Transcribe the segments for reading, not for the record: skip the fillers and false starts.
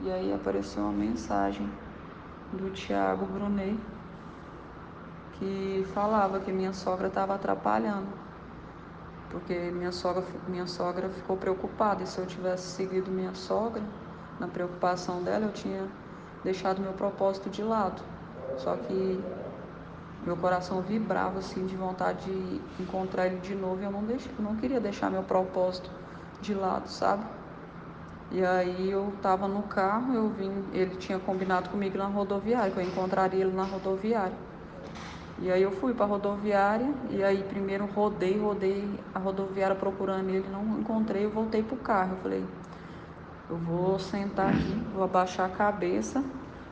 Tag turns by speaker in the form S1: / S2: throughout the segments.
S1: E aí apareceu uma mensagem do Thiago Brunet que falava que minha sogra estava atrapalhando, porque minha sogra ficou preocupada, e se eu tivesse seguido minha sogra na preocupação dela, eu tinha deixado meu propósito de lado. Só que meu coração vibrava assim de vontade de encontrar ele de novo, e eu não queria deixar meu propósito de lado, sabe? E aí eu tava no carro, ele tinha combinado comigo na rodoviária, que eu encontraria ele na rodoviária. E aí eu fui pra rodoviária, e aí primeiro rodei a rodoviária procurando ele, não encontrei, eu voltei pro carro. Eu falei, eu vou sentar aqui, vou abaixar a cabeça,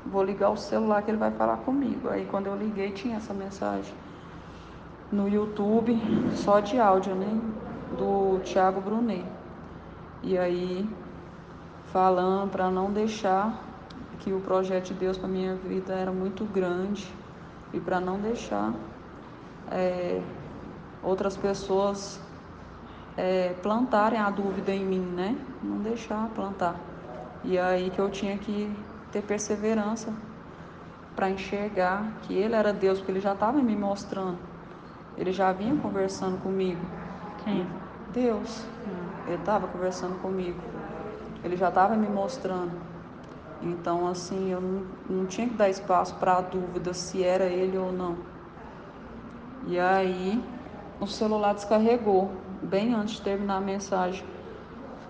S1: vou ligar o celular que ele vai falar comigo. Aí quando eu liguei tinha essa mensagem no YouTube, só de áudio, né? Do Thiago Brunet. E aí falando para não deixar, que o projeto de Deus para minha vida era muito grande, e para não deixar outras pessoas plantarem a dúvida em mim, né? Não deixar plantar. E aí que eu tinha que ter perseverança para enxergar que ele era Deus, porque ele já estava me mostrando. Ele já vinha conversando comigo.
S2: Quem?
S1: Deus, ele estava conversando comigo. Ele já estava me mostrando. Então, assim, eu não tinha que dar espaço para a dúvida se era ele ou não. E aí, o celular descarregou, bem antes de terminar a mensagem.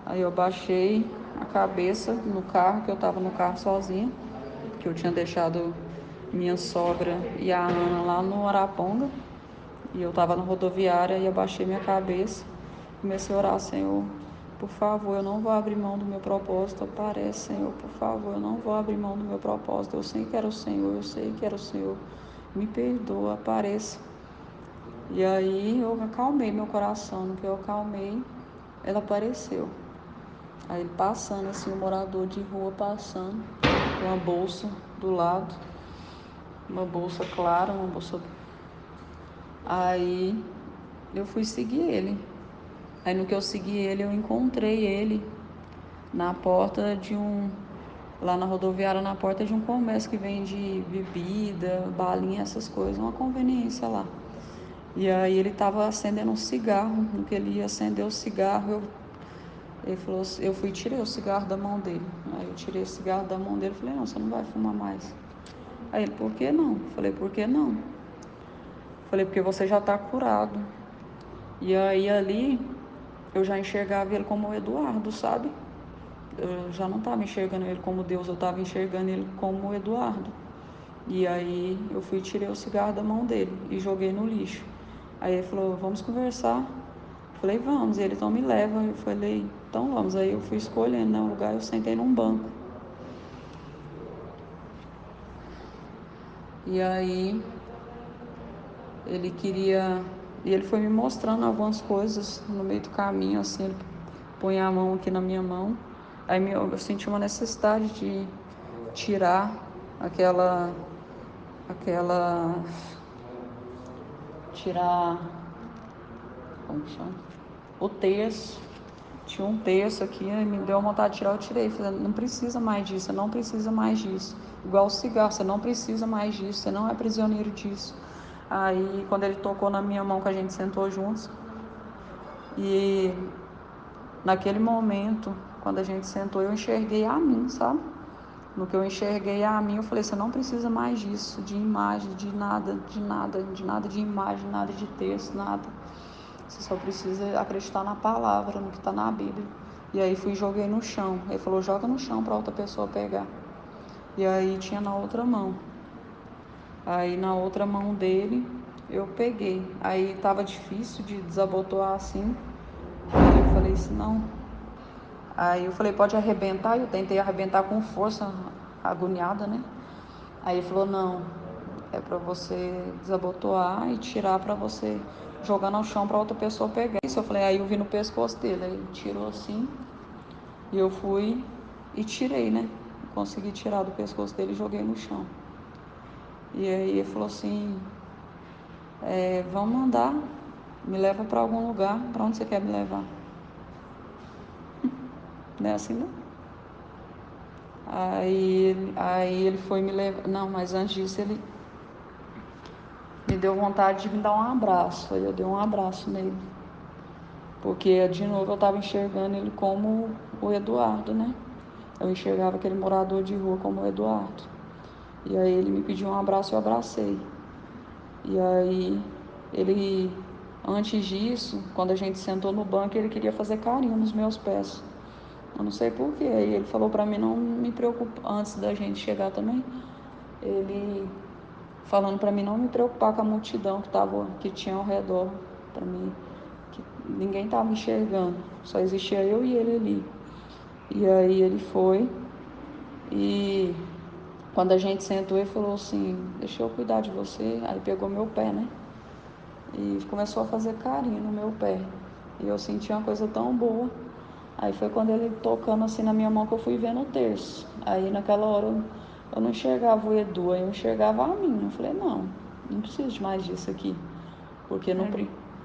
S1: Aí eu baixei a cabeça no carro, que eu estava no carro sozinha, que eu tinha deixado minha sogra e a Ana lá no Araponga. E eu estava na rodoviária, e eu baixei minha cabeça, comecei a orar, Senhor, por favor, eu não vou abrir mão do meu propósito. Aparece, Senhor, por favor, eu não vou abrir mão do meu propósito. Eu sei que era o Senhor, eu sei que era o Senhor. Me perdoa, apareça. E aí eu acalmei meu coração. No que eu acalmei, ela apareceu. Aí ele passando, assim, um morador de rua passando, com uma bolsa do lado, uma bolsa clara, uma bolsa. Aí eu fui seguir ele. Aí no que eu segui ele, eu encontrei ele na porta de lá na rodoviária, na porta de um comércio que vende bebida, balinha, essas coisas, uma conveniência lá. E aí ele estava acendendo um cigarro. No que ele ia acender o cigarro, ele falou, eu fui e tirei o cigarro da mão dele. Aí eu tirei o cigarro da mão dele e falei, não, você não vai fumar mais. Aí ele, por que não? Falei, por que não? Falei, porque você já está curado. E aí ali eu já enxergava ele como o Eduardo, sabe? Eu já não estava enxergando ele como Deus, eu estava enxergando ele como o Eduardo. E aí eu fui e tirei o cigarro da mão dele e joguei no lixo. Aí ele falou, vamos conversar. Eu falei, vamos. E ele, então me leva. Eu falei, então vamos. Aí eu fui escolhendo, né, o lugar, eu sentei num banco. E aí ele queria. E ele foi me mostrando algumas coisas no meio do caminho, assim, ele põe a mão aqui na minha mão. Aí eu senti uma necessidade de tirar aquela. Tirar. Como que chama? O terço. Tinha um terço aqui, aí me deu vontade de tirar, eu tirei. Falei, não precisa mais disso, você não precisa mais disso. Igual o cigarro, você não precisa mais disso, você não é prisioneiro disso. Aí quando ele tocou na minha mão, que a gente sentou juntos, e naquele momento, quando a gente sentou, eu enxerguei a mim, sabe? No que eu enxerguei a mim, eu falei, você não precisa mais disso, de imagem, de nada, de nada, de nada de imagem, nada de texto, nada. Você só precisa acreditar na palavra, no que está na Bíblia. E aí fui e joguei no chão. Ele falou, joga no chão para outra pessoa pegar. E aí tinha na outra mão. Aí na outra mão dele eu peguei. Aí estava difícil de desabotoar assim. Aí eu falei assim, não. Aí eu falei, pode arrebentar. Eu tentei arrebentar com força, agoniada, né? Aí ele falou, não, é para você desabotoar e tirar para você jogar no chão para outra pessoa pegar. Isso eu falei, aí eu vi no pescoço dele, aí ele tirou assim, e eu fui e tirei, né? Consegui tirar do pescoço dele e joguei no chão. E aí ele falou assim, vamos andar, me leva para algum lugar, para onde você quer me levar? Não é assim, não? Aí ele foi me levar. Não, mas antes disso ele me deu vontade de me dar um abraço. Aí eu dei um abraço nele. Porque de novo eu estava enxergando ele como o Eduardo, né? Eu enxergava aquele morador de rua como o Eduardo. E aí ele me pediu um abraço e eu abracei. E aí ele, antes disso, quando a gente sentou no banco, ele queria fazer carinho nos meus pés. Eu não sei porquê. Aí ele falou pra mim não me preocupar, antes da gente chegar também, ele falando pra mim não me preocupar com a multidão que tinha ao redor, pra mim, que ninguém tava enxergando, só existia eu e ele ali. E aí ele foi e quando a gente sentou ele falou assim, deixa eu cuidar de você. Aí pegou meu pé, né? E começou a fazer carinho no meu pé. E eu senti uma coisa tão boa. Aí foi quando ele tocando assim na minha mão que eu fui vendo o terço. Aí naquela hora eu não enxergava o Edu, aí eu enxergava a mim. Eu falei, não preciso de mais disso aqui. Porque no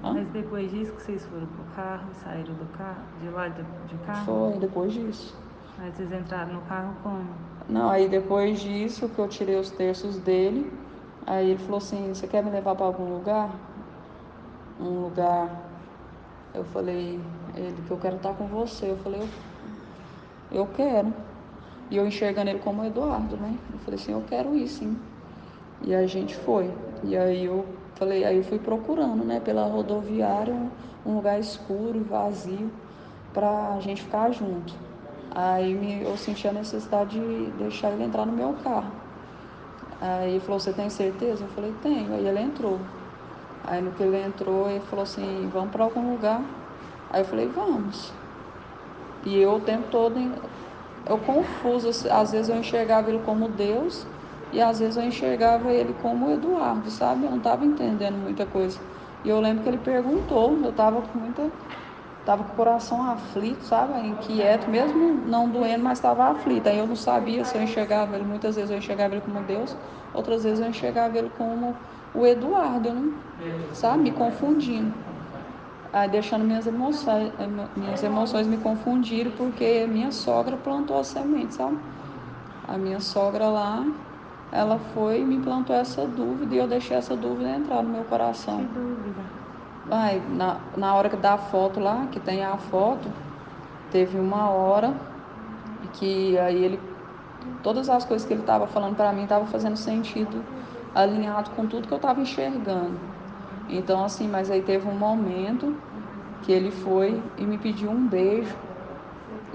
S2: Mas depois disso que vocês foram pro carro, saíram do carro, de lá de carro?
S1: Foi, depois disso.
S2: Aí vocês entraram no carro como?
S1: Não, aí depois disso que eu tirei os terços dele, aí ele falou assim, você quer me levar para algum lugar? Um lugar. Eu falei, ele, que eu quero estar com você. Eu falei, eu quero. E eu enxergando ele como Eduardo, né? Eu falei assim, eu quero ir sim. E a gente foi. E aí eu falei, aí eu fui procurando, né, pela rodoviária, um lugar escuro e vazio pra gente ficar junto. Aí eu senti a necessidade de deixar ele entrar no meu carro. Aí ele falou, você tem certeza? Eu falei, tenho. Aí ele entrou. Aí no que ele entrou, ele falou assim, vamos para algum lugar. Aí eu falei, vamos. E eu o tempo todo, eu confuso, às vezes eu enxergava ele como Deus e às vezes eu enxergava ele como Eduardo, sabe? Eu não estava entendendo muita coisa. E eu lembro que ele perguntou, eu estava com o coração aflito, sabe? Inquieto, mesmo não doendo, mas estava aflito. Aí eu não sabia se eu enxergava ele, muitas vezes eu enxergava ele como Deus, outras vezes eu enxergava ele como o Eduardo, eu não, sabe? Me confundindo. Aí deixando minhas emoções me confundirem, porque minha sogra plantou a semente, sabe? A minha sogra lá, ela foi e me plantou essa dúvida e eu deixei essa dúvida entrar no meu coração.
S2: Que dúvida.
S1: Ai, na hora que dá a foto lá, que tem a foto, teve uma hora que aí ele, todas as coisas que ele estava falando para mim estava fazendo sentido, alinhado com tudo que eu estava enxergando. Então assim, mas aí teve um momento que ele foi e me pediu um beijo.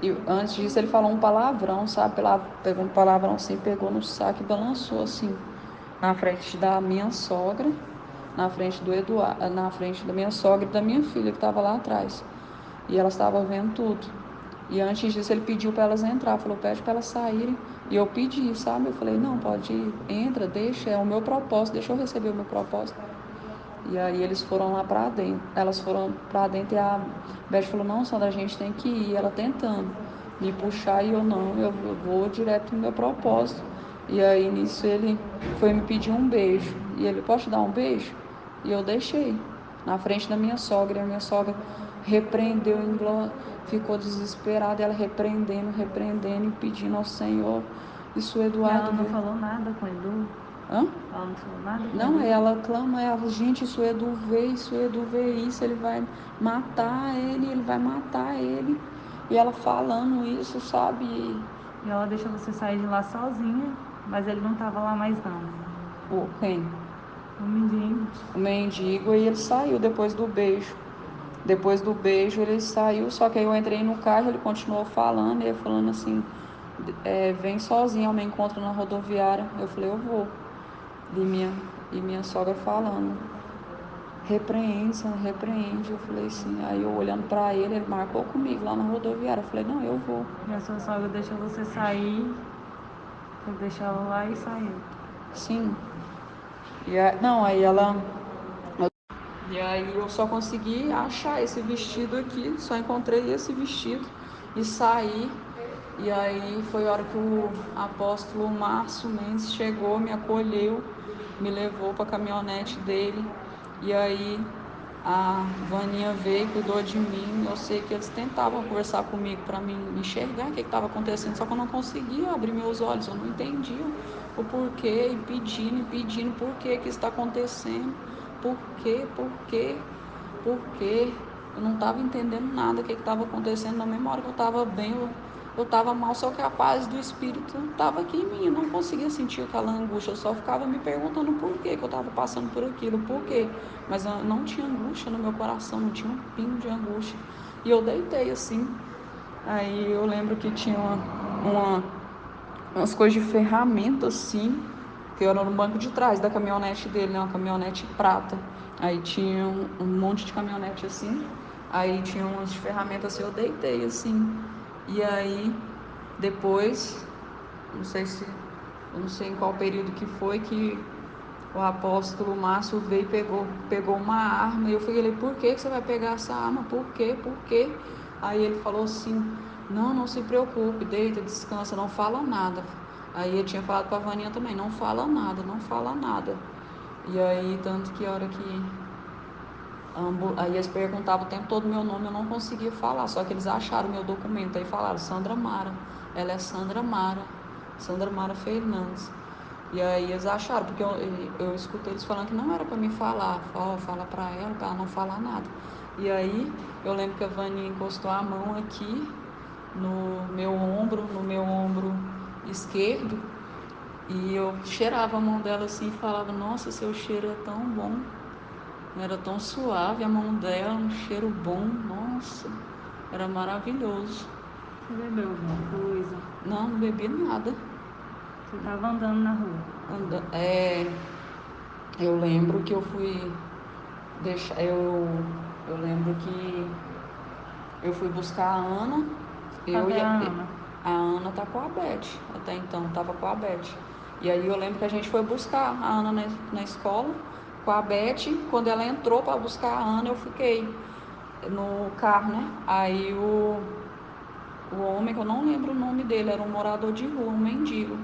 S1: E antes disso ele falou um palavrão, sabe? Pegou um palavrão assim, pegou no saco e balançou assim, na frente da minha sogra, na frente do Eduardo, na frente da minha sogra e da minha filha que estava lá atrás. E elas estavam vendo tudo. E antes disso ele pediu para elas entrar, falou, pede para elas saírem. E eu pedi, sabe? Eu falei, não, pode ir, entra, deixa, é o meu propósito, deixa eu receber o meu propósito. E aí eles foram lá pra dentro. Elas foram pra dentro e a Beth falou, não, Sandra, a gente tem que ir. Ela tentando me puxar e eu não, eu vou direto no meu propósito. E aí nisso ele foi me pedir um beijo. E ele, posso te dar um beijo? E eu deixei. Na frente da minha sogra. E a minha sogra repreendeu, ficou desesperada, ela repreendendo e pedindo ao Senhor. Isso o
S2: E
S1: Eduardo
S2: ela não
S1: viu.
S2: falou nada com o Edu?
S1: Hã?
S2: Ela não falou nada com o
S1: Não,
S2: Edu?
S1: aí ela clama, ela, gente, isso Edu vê isso, ele vai matar ele. E ela falando isso, sabe?
S2: E ela deixou você sair de lá sozinha, mas ele não tava lá mais não.
S1: Quem?
S2: O mendigo.
S1: O mendigo, e ele saiu depois do beijo. Depois do beijo ele saiu, só que aí eu entrei no carro, ele continuou falando, e ele falando assim, vem sozinho ao meu encontro na rodoviária. Eu falei, eu vou. E minha sogra falando, repreende, Sandra, repreende. Eu falei assim, aí eu olhando pra ele, ele marcou comigo lá na rodoviária. Eu falei, não, eu vou.
S2: E a sua sogra deixou você sair, você deixou ela lá e saiu.
S1: Sim. Não, e aí eu só consegui achar esse vestido aqui, só encontrei esse vestido e saí. E aí foi a hora que o apóstolo Márcio Mendes chegou, me acolheu, me levou para a caminhonete dele. E aí A Vaninha veio, cuidou de mim. Eu sei que eles tentavam conversar comigo para me enxergar o que estava acontecendo, só que eu não conseguia abrir meus olhos, eu não entendia o porquê, e pedindo por que está acontecendo, por quê, por quê, por quê. Eu não estava entendendo nada do que estava acontecendo. Na mesma hora que eu estava bem, eu estava mal, só que a paz do Espírito estava aqui em mim. Eu não conseguia sentir aquela angústia, eu só ficava me perguntando por que eu estava passando por aquilo, por quê. Mas eu não tinha angústia no meu coração, não tinha um pingo de angústia. E eu deitei assim. Aí eu lembro que tinha umas coisas de ferramenta assim, que era no banco de trás da caminhonete dele, né? Uma caminhonete prata. Aí tinha um monte de caminhonete assim. Aí tinha umas ferramentas assim, eu deitei assim. E aí depois, não sei se, eu não sei em qual período que foi que o apóstolo Márcio veio e pegou uma arma. E eu falei, por que você vai pegar essa arma? Por quê? Por quê? Aí ele falou assim, não se preocupe, deita, descansa, não fala nada. Aí eu tinha falado para a Vaninha também, não fala nada, não fala nada. E aí, tanto que a hora que aí eles perguntavam o tempo todo meu nome, eu não conseguia falar, só que eles acharam meu documento, aí falaram, Sandra Mara, ela é Sandra Mara Fernandes. E aí eles acharam, porque eu escutei eles falando que não era para me falar, fala para ela não falar nada. E aí eu lembro que a Vani encostou a mão aqui no meu ombro esquerdo, e eu cheirava a mão dela assim e falava, nossa, seu cheiro é tão bom. Era tão suave a mão dela, um cheiro bom, nossa, era maravilhoso.
S2: Você bebeu alguma coisa?
S1: Não bebi nada.
S2: Você estava andando na rua?
S1: Eu lembro que eu fui deixar. Eu lembro que eu fui buscar a Ana.
S2: Cadê a Ana?
S1: A Ana tá com a Beth. Até então tava com a Beth. E aí eu lembro que a gente foi buscar a Ana na escola com a Beth. Quando ela entrou para buscar a Ana, eu fiquei no carro, né? Aí o homem, que eu não lembro o nome dele, era um morador de rua, um mendigo.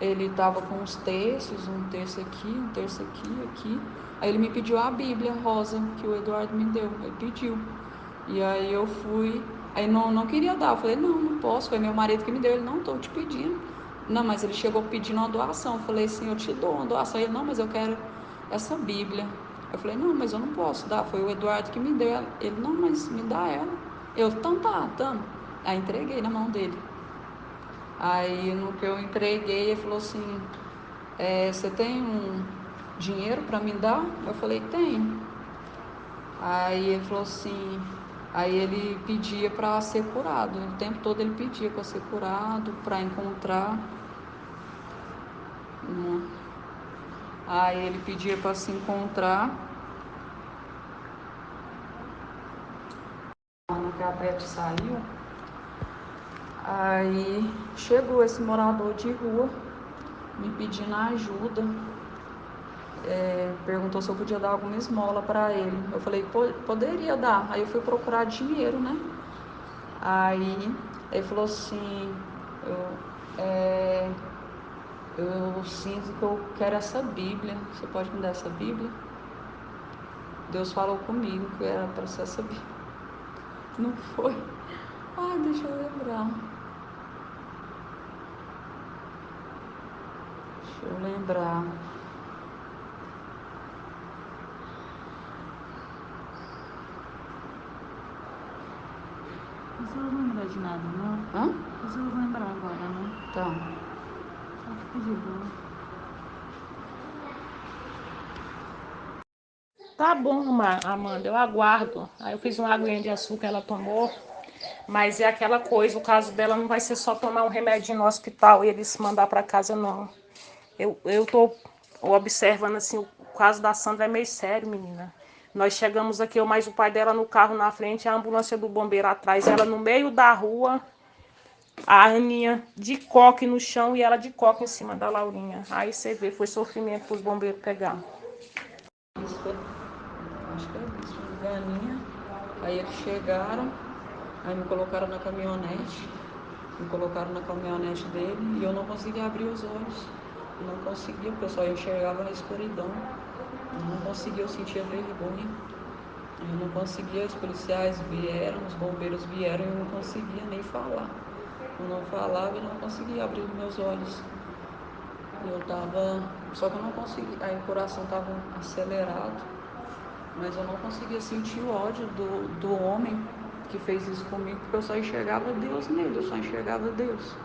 S1: Ele estava com uns terços, um terço aqui, um terço aqui, aqui. Aí ele me pediu a Bíblia rosa que o Eduardo me deu. Ele pediu. E aí eu fui. Aí não queria dar. Eu falei, não posso. Foi meu marido que me deu. Ele, não, estou te pedindo. Não, mas ele chegou pedindo uma doação. Eu falei, sim, eu te dou uma doação. Ele, não, mas eu quero essa Bíblia. Eu falei, não, mas eu não posso dar. Foi o Eduardo que me deu. Ele, não, mas me dá ela. Eu, então tá, tamo. Aí entreguei na mão dele. Aí no que eu entreguei, ele falou assim, você tem um dinheiro para me dar? Eu falei, tenho. Aí ele falou assim, aí ele pedia para ser curado, o tempo todo ele pedia para ser curado, para encontrar. Aí ele pedia para se encontrar. Quando a Beth saiu, aí chegou esse morador de rua me pedindo ajuda. Perguntou se eu podia dar alguma esmola para ele. Eu falei, poderia dar. Aí eu fui procurar dinheiro, né? Aí ele falou assim, eu, é, eu sinto que eu quero essa Bíblia. Você pode me dar essa Bíblia? Deus falou comigo que era para ser essa Bíblia. Não foi? Ai, deixa eu lembrar. Deixa eu lembrar.
S2: Você não vai lembrar de nada, não?
S1: Hã?
S2: Você não vai lembrar agora, não?
S1: Tá.
S2: Só fica de boa. Tá bom, Amanda, eu aguardo. Aí eu fiz uma aguinha de açúcar, ela tomou. Mas é aquela coisa, o caso dela não vai ser só tomar um remédio no hospital e eles mandar para casa, não. Eu tô observando assim, o caso da Sandra é meio sério, menina. Nós chegamos aqui, eu mais o pai dela no carro na frente, a ambulância do bombeiro atrás, ela no meio da rua, a Aninha de coque no chão e ela de coque em cima da Laurinha. Aí você vê, foi sofrimento para os bombeiros pegar.
S1: Isso foi, acho que é isso, Vaninha. Aí eles chegaram, aí me colocaram na caminhonete. Me colocaram na caminhonete dele e eu não conseguia abrir os olhos. Não conseguia, porque eu só enxergava na escuridão. Eu não conseguia, eu sentia vergonha. Eu não conseguia, os policiais vieram, os bombeiros vieram e eu não conseguia nem falar. Eu não falava e não conseguia abrir meus olhos. Eu tava, só que eu não conseguia, aí o coração tava acelerado, mas eu não conseguia sentir o ódio do homem que fez isso comigo, porque eu só enxergava Deus nele, eu só enxergava Deus.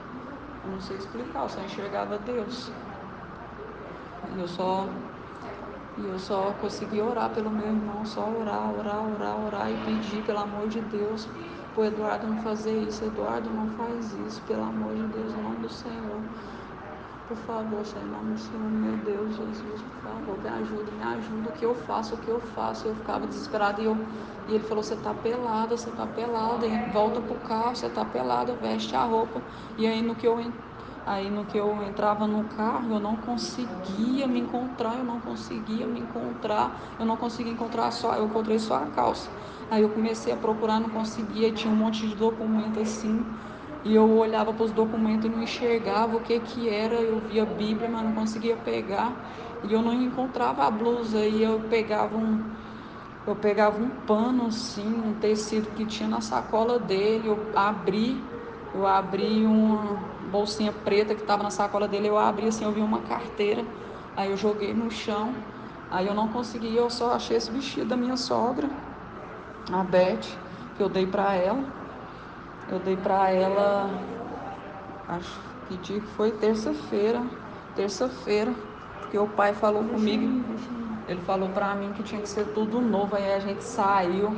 S1: Eu não sei explicar, eu só enxergava Deus. E eu só conseguia orar pelo meu irmão, só orar, orar, orar, orar e pedir, pelo amor de Deus, pro Eduardo não fazer isso, Eduardo não faz isso, pelo amor de Deus, em nome do Senhor. Por favor, Senhor, em nome do Senhor, meu Deus, Jesus, por favor, me ajuda, o que eu faço, o que eu faço. Eu ficava desesperada e ele falou, você tá pelada, volta pro carro, você tá pelada, veste a roupa. E aí no que eu entrava no carro, eu não conseguia me encontrar, eu não conseguia encontrar eu encontrei só a calça. Aí eu comecei a procurar, não conseguia, tinha um monte de documento assim, e eu olhava para os documentos e não enxergava o que era, eu via a Bíblia, mas não conseguia pegar, e eu não encontrava a blusa, e eu pegava um pano assim, um tecido que tinha na sacola dele, eu abri uma bolsinha preta que estava na sacola dele, eu abri assim, eu vi uma carteira, aí eu joguei no chão, aí eu não consegui, eu só achei esse vestido da minha sogra, a Beth, que eu dei para ela, acho que dia que foi terça-feira, porque o pai falou comigo, ele falou para mim que tinha que ser tudo novo, aí a gente saiu,